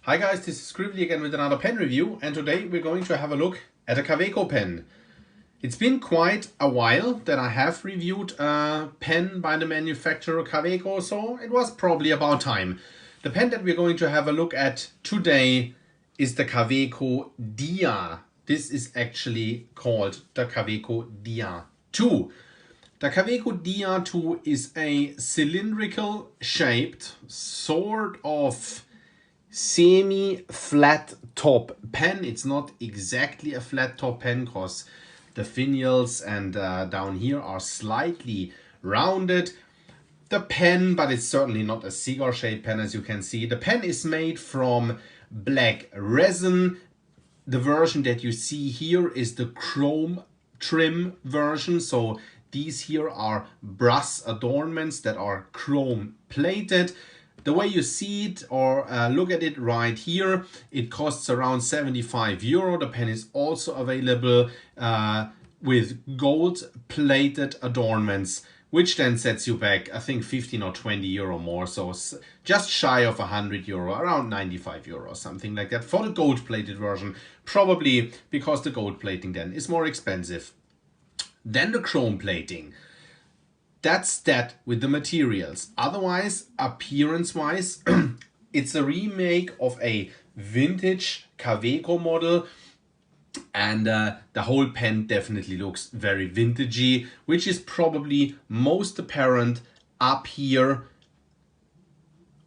Hi guys, this is Scribbly again with another pen review, and today we're going to have a look at a Kaweco pen. It's been quite a while that I have reviewed a pen by the manufacturer Kaweco, so it was probably about time. The pen that we're going to have a look at today is the Kaweco Dia. This is actually called the Kaweco Dia 2. The Kaweco Dia 2 is a cylindrical shaped sort of semi-flat top pen. It's not exactly a flat top pen because the finials and down here are slightly rounded. The pen, but it's certainly not a cigar shaped pen, as you can see. The pen is made from black resin. The version that you see here is the chrome trim version. So these here are brass adornments that are chrome plated. The way you see it or look at it right here, it costs around 75 euro. The pen is also available with gold plated adornments, which then sets you back, I think, 15 or 20 euro more. So just shy of 100 euro, around 95 euro, something like that for the gold plated version. Probably because the gold plating then is more expensive than the chrome plating. That's that with the materials. Otherwise, appearance-wise, it's a remake of a vintage Kaweco model, and the whole pen definitely looks very vintagey, which is probably most apparent up here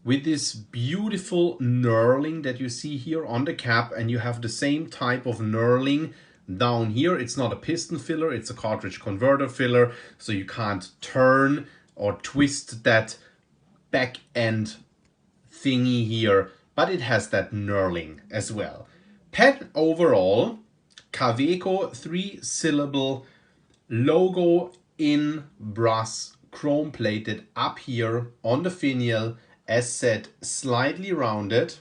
with this beautiful knurling that you see here on the cap, and you have the same type of knurling down here. It's not a piston filler, it's a cartridge converter filler, so you can't turn or twist that back end thingy here, but it has that knurling as well. Pen overall, Kaweco 3-syllable logo in brass, chrome plated up here on the finial, as said, slightly rounded.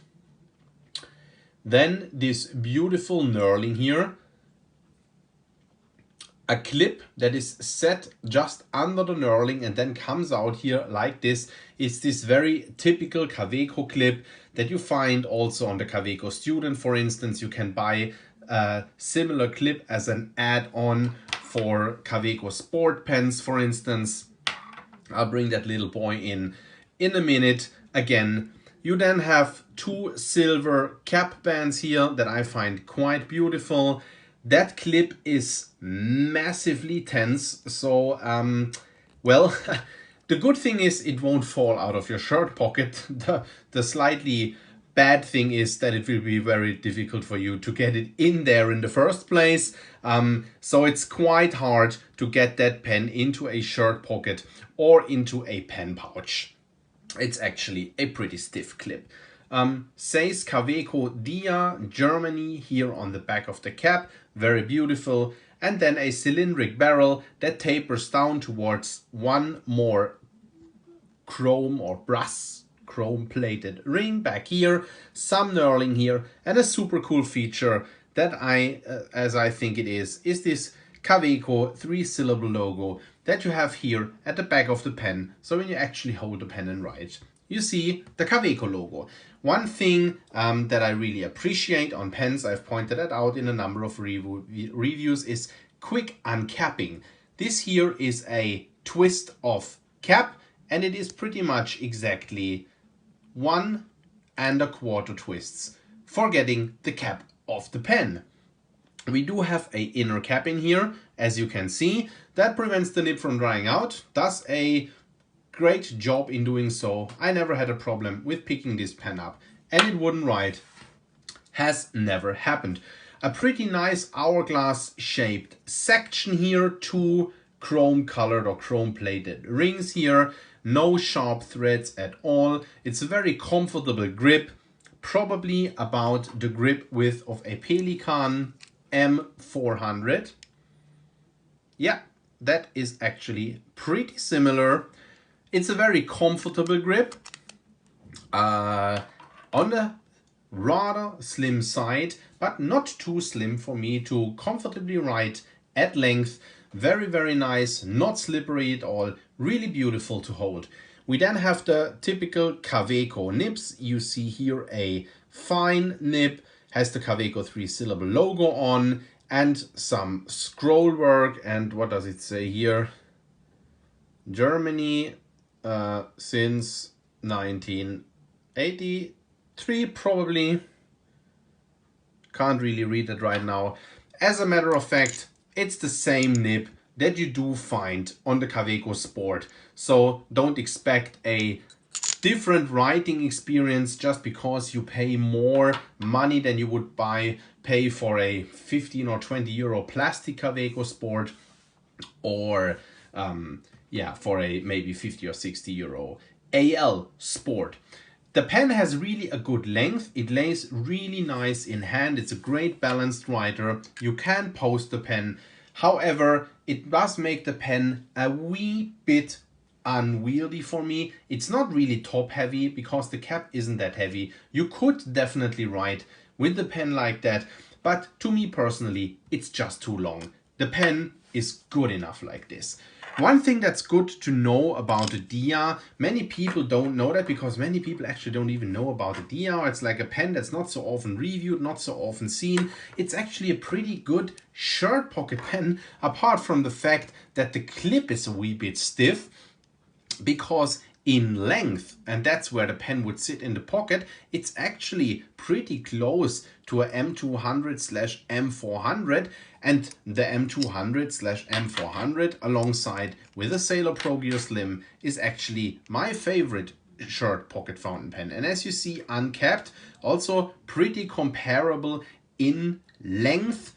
Then this beautiful knurling here. A clip that is set just under the knurling and then comes out here like this. Is this very typical Kaweco clip that you find also on the Kaweco Student, for instance. You can buy a similar clip as an add-on for Kaweco Sport pens, for instance. I'll bring that little boy in a minute. Again, you then have two silver cap bands here that I find quite beautiful. That clip is massively tense, so well, the good thing is it won't fall out of your shirt pocket. The slightly bad thing is that it will be very difficult for you to get it in there in the first place. So it's quite hard to get that pen into a shirt pocket or into a pen pouch. It's actually a pretty stiff clip. Says Kaweco Dia Germany here on the back of the cap. Very beautiful. And then a cylindric barrel that tapers down towards one more chrome or brass chrome plated ring back here. Some knurling here, and a super cool feature that as I think it is this Kaweco 3-syllable logo that you have here at the back of the pen. So when you actually hold the pen and write, you see the Kaweco logo. One thing that I really appreciate on pens, I've pointed that out in a number of reviews, is quick uncapping. This here is a twist of cap, and it is pretty much exactly 1 1/4 twists for getting the cap off the pen. We do have a inner cap in here, as you can see. That prevents the nib from drying out. Does a great job in doing so. I never had a problem with picking this pen up, and it wouldn't write. Has never happened. A pretty nice hourglass shaped section here. Two chrome colored or chrome plated rings here. No sharp threads at all. It's a very comfortable grip. Probably about the grip width of a Pelikan M400. Yeah, that is actually pretty similar. It's a very comfortable grip on the rather slim side, but not too slim for me to comfortably write at length. Very, very nice, not slippery at all, really beautiful to hold. We then have the typical Kaweco nibs. You see here a fine nib, has the Kaweco 3-syllable logo on, and some scroll work. And what does it say here? Germany since 1983, probably. Can't really read it right now. As a matter of fact, it's the same nib that you do find on the Kaweco Sport. So don't expect a different writing experience just because you pay more money than you would pay for a 15 or 20 euro plastic Kaweco Sport, or for a maybe 50 or 60 euro AL Sport. The pen has really a good length. It lays really nice in hand. It's a great balanced writer. You can post the pen. However, it does make the pen a wee bit unwieldy for me. It's not really top heavy because the cap isn't that heavy. You could definitely write with the pen like that, but to me personally, it's just too long. The pen is good enough like this. One thing that's good to know about the Dia, many people don't know that because many people actually don't even know about the Dia. It's like a pen that's not so often reviewed, not so often seen. It's actually a pretty good shirt pocket pen, apart from the fact that the clip is a wee bit stiff, because in length, and that's where the pen would sit in the pocket, it's actually pretty close to a M200/M400, and the M200/M400 alongside with a Sailor Pro Gear Slim is actually my favorite shirt pocket fountain pen. And as you see, uncapped, also pretty comparable in length.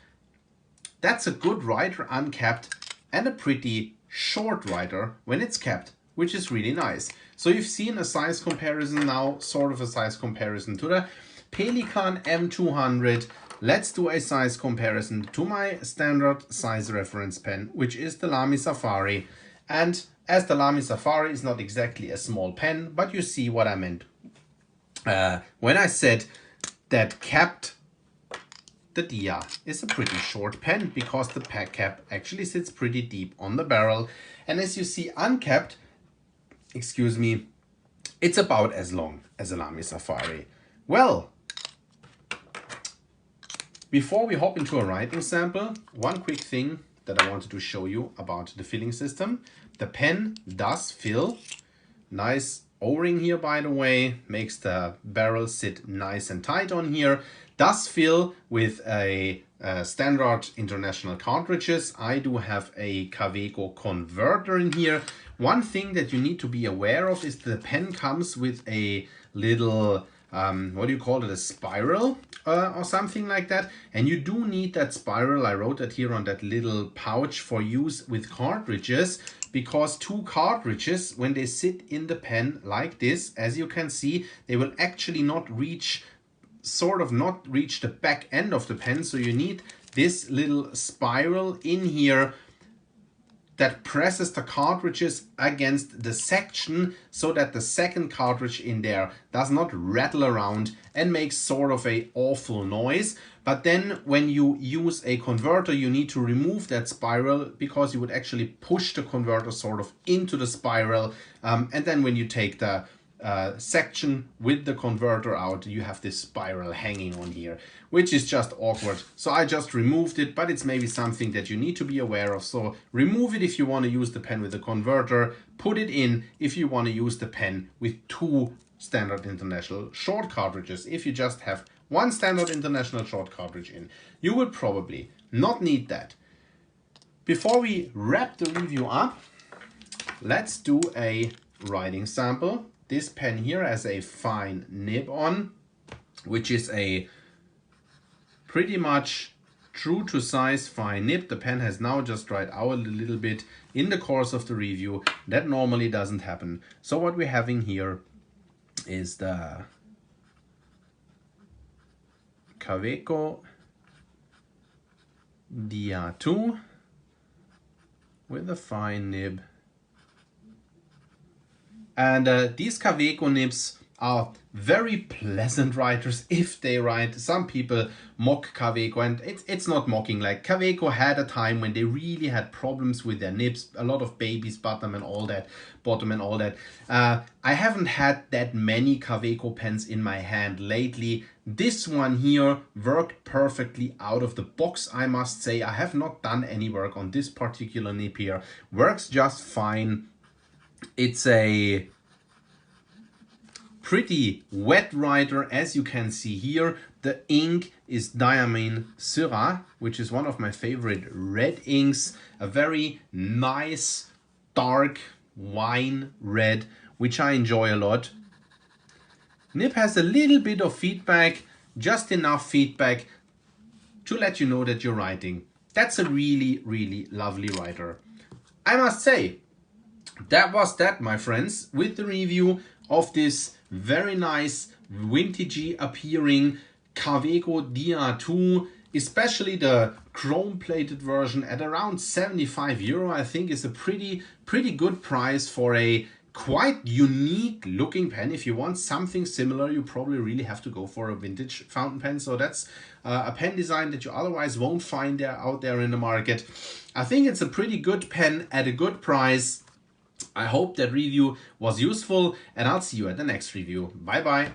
That's a good writer uncapped and a pretty short writer when it's capped, which is really nice. So you've seen a size comparison now, sort of a size comparison to the Pelikan M200. Let's do a size comparison to my standard size reference pen, which is the Lamy Safari. And as the Lamy Safari is not exactly a small pen, but you see what I meant when I said that capped, the Dia is a pretty short pen because the pack cap actually sits pretty deep on the barrel. And as you see uncapped, excuse me, it's about as long as a Lamy Safari. Well, before we hop into a writing sample, one quick thing that I wanted to show you about the filling system. The pen does fill. Nice O-ring here, by the way, makes the barrel sit nice and tight on here. Does fill with a standard international cartridges. I do have a Kaweco converter in here. One thing that you need to be aware of is the pen comes with a little, what do you call it, a spiral or something like that. And you do need that spiral. I wrote that here on that little pouch for use with cartridges, because two cartridges, when they sit in the pen like this, as you can see, they will actually not reach the back end of the pen. So you need this little spiral in here that presses the cartridges against the section so that the second cartridge in there does not rattle around and makes sort of a awful noise. But then when you use a converter, you need to remove that spiral because you would actually push the converter sort of into the spiral. And then when you take the section with the converter out, you have this spiral hanging on here, which is just awkward. So I just removed it, but it's maybe something that you need to be aware of. So remove it if you want to use the pen with the converter, put it in if you want to use the pen with two standard international short cartridges. If you just have one standard international short cartridge in, you will probably not need that. Before we wrap the review up, let's do a writing sample. This pen here has a fine nib on, which is a pretty much true to size fine nib. The pen has now just dried out a little bit in the course of the review. That normally doesn't happen. So what we're having here is the Kaweco Dia 2 with a fine nib. And these Kaweco nibs are very pleasant writers if they write. Some people mock Kaweco, and it's not mocking. Like, Kaweco had a time when they really had problems with their nibs, a lot of babies, bottom and all that. I haven't had that many Kaweco pens in my hand lately. This one here worked perfectly out of the box, I must say. I have not done any work on this particular nib here. Works just fine. It's a pretty wet writer, as you can see here. The ink is Diamine Syrah, which is one of my favorite red inks. A very nice dark wine red, which I enjoy a lot. Nib has a little bit of feedback, just enough feedback to let you know that you're writing. That's a really, really lovely writer. I must say, that was that, my friends, with the review of this very nice vintagey appearing Kaweco DR2, especially the chrome plated version at around 75 euro. I think is a pretty good price for a quite unique looking pen. If you want something similar, you probably really have to go for a vintage fountain pen. So that's a pen design that you otherwise won't find out there in the market. I think it's a pretty good pen at a good price. I hope that review was useful, and I'll see you at the next review. Bye bye.